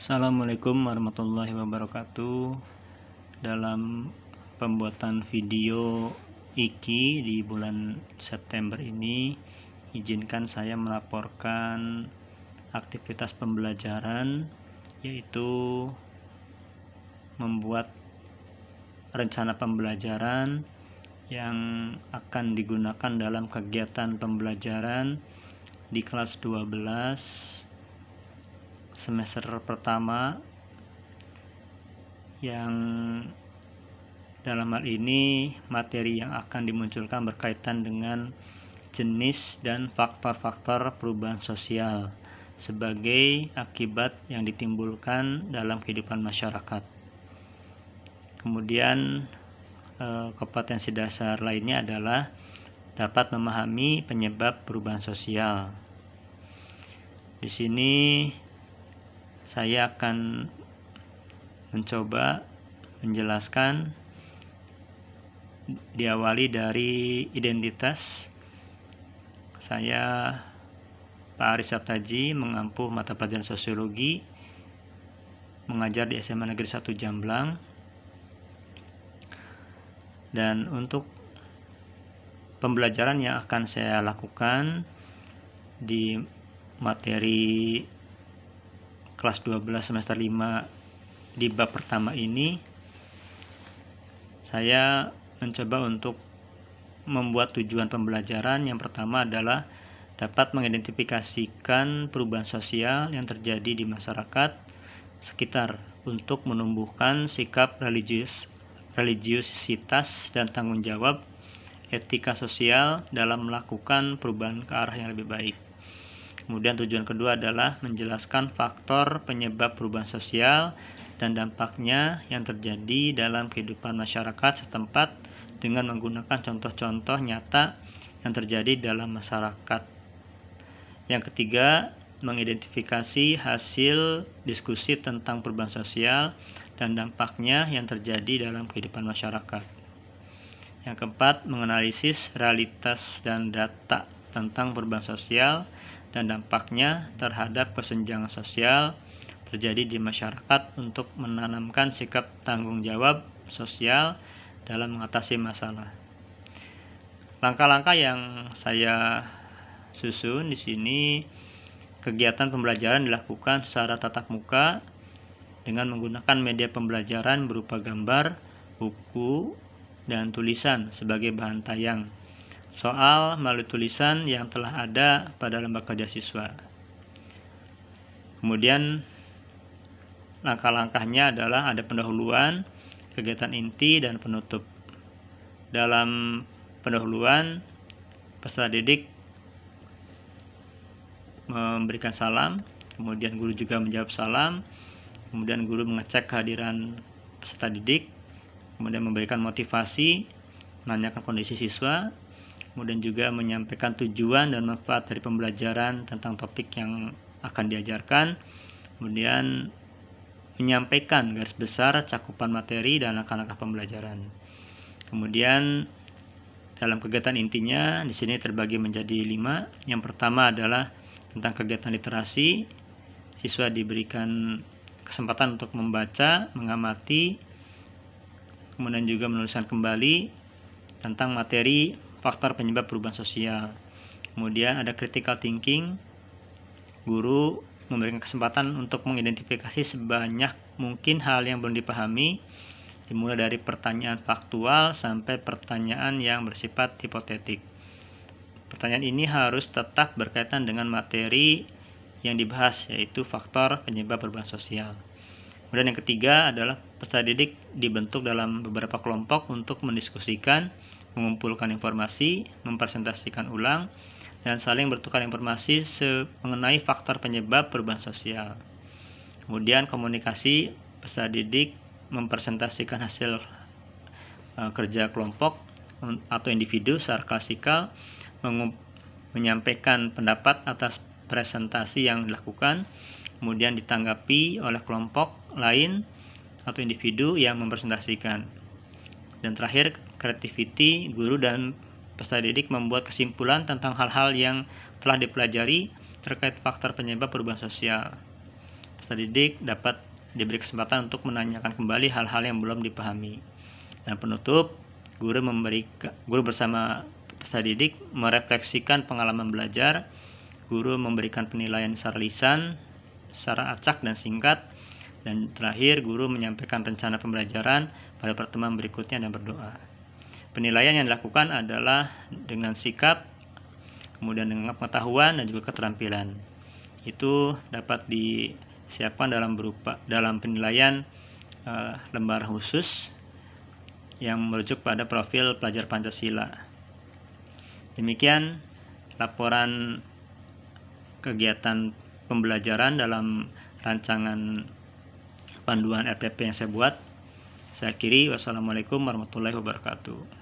Assalamualaikum warahmatullahi wabarakatuh. Dalam pembuatan video Iki di bulan September ini, izinkan saya melaporkan aktivitas pembelajaran, yaitu membuat rencana pembelajaran yang akan digunakan dalam kegiatan pembelajaran di kelas 12 semester pertama, yang dalam hal ini materi yang akan dimunculkan berkaitan dengan jenis dan faktor-faktor perubahan sosial sebagai akibat yang ditimbulkan dalam kehidupan masyarakat. Kemudian kompetensi dasar lainnya adalah dapat memahami penyebab perubahan sosial. Di sini saya akan mencoba menjelaskan, diawali dari identitas. Saya Pak Aris Saptaji, mengampu mata pelajaran sosiologi, mengajar di SMA Negeri 1 Jamblang. Dan untuk pembelajaran yang akan saya lakukan di materi kelas 12 semester 5 di bab pertama ini, saya mencoba untuk membuat tujuan pembelajaran. Yang pertama adalah dapat mengidentifikasikan perubahan sosial yang terjadi di masyarakat sekitar untuk menumbuhkan sikap religiusitas dan tanggung jawab etika sosial dalam melakukan perubahan ke arah yang lebih baik. Kemudian tujuan kedua adalah menjelaskan faktor penyebab perubahan sosial dan dampaknya yang terjadi dalam kehidupan masyarakat setempat dengan menggunakan contoh-contoh nyata yang terjadi dalam masyarakat. Yang ketiga, mengidentifikasi hasil diskusi tentang perubahan sosial dan dampaknya yang terjadi dalam kehidupan masyarakat. Yang keempat, menganalisis realitas dan data tentang perubahan sosial dan dampaknya terhadap kesenjangan sosial terjadi di masyarakat untuk menanamkan sikap tanggung jawab sosial dalam mengatasi masalah. Langkah-langkah yang saya susun di sini, kegiatan pembelajaran dilakukan secara tatap muka dengan menggunakan media pembelajaran berupa gambar, buku, dan tulisan sebagai bahan tayang. Soal melalui tulisan yang telah ada pada lembar kerja siswa. Kemudian langkah-langkahnya adalah ada pendahuluan, kegiatan inti, dan penutup. Dalam pendahuluan, peserta didik memberikan salam, kemudian guru juga menjawab salam, kemudian guru mengecek kehadiran peserta didik, kemudian memberikan motivasi, menanyakan kondisi siswa, kemudian juga menyampaikan tujuan dan manfaat dari pembelajaran tentang topik yang akan diajarkan, kemudian menyampaikan garis besar cakupan materi dan langkah-langkah pembelajaran. Kemudian dalam kegiatan intinya di sini terbagi menjadi 5. Yang pertama adalah tentang kegiatan literasi. Siswa diberikan kesempatan untuk membaca, mengamati, kemudian juga menuliskan kembali tentang materi faktor penyebab perubahan sosial. Kemudian ada critical thinking. Guru memberikan kesempatan untuk mengidentifikasi sebanyak mungkin hal yang belum dipahami, dimulai dari pertanyaan faktual sampai pertanyaan yang bersifat hipotetik. Pertanyaan ini harus tetap berkaitan dengan materi yang dibahas, yaitu faktor penyebab perubahan sosial. Kemudian yang ketiga adalah peserta didik dibentuk dalam beberapa kelompok untuk mendiskusikan, mengumpulkan informasi, mempresentasikan ulang, dan saling bertukar informasi mengenai faktor penyebab perubahan sosial. Kemudian komunikasi, peserta didik mempresentasikan hasil kerja kelompok atau individu secara klasikal, menyampaikan pendapat atas presentasi yang dilakukan, kemudian ditanggapi oleh kelompok lain atau individu yang mempresentasikan. Dan terakhir, creativity, guru dan peserta didik membuat kesimpulan tentang hal-hal yang telah dipelajari terkait faktor penyebab perubahan sosial. peserta didik dapat diberi kesempatan untuk menanyakan kembali hal-hal yang belum dipahami. Dan penutup, guru bersama peserta didik merefleksikan pengalaman belajar, guru memberikan penilaian secara lisan, secara acak dan singkat, dan terakhir guru menyampaikan rencana pembelajaran pada pertemuan berikutnya dan berdoa. Penilaian yang dilakukan adalah dengan sikap, kemudian dengan pengetahuan dan juga keterampilan. Itu dapat disiapkan dalam penilaian lembar khusus yang merujuk pada profil pelajar Pancasila. Demikian laporan kegiatan pembelajaran dalam rancangan panduan RPP yang saya buat. Saya akhiri, wassalamualaikum warahmatullahi wabarakatuh.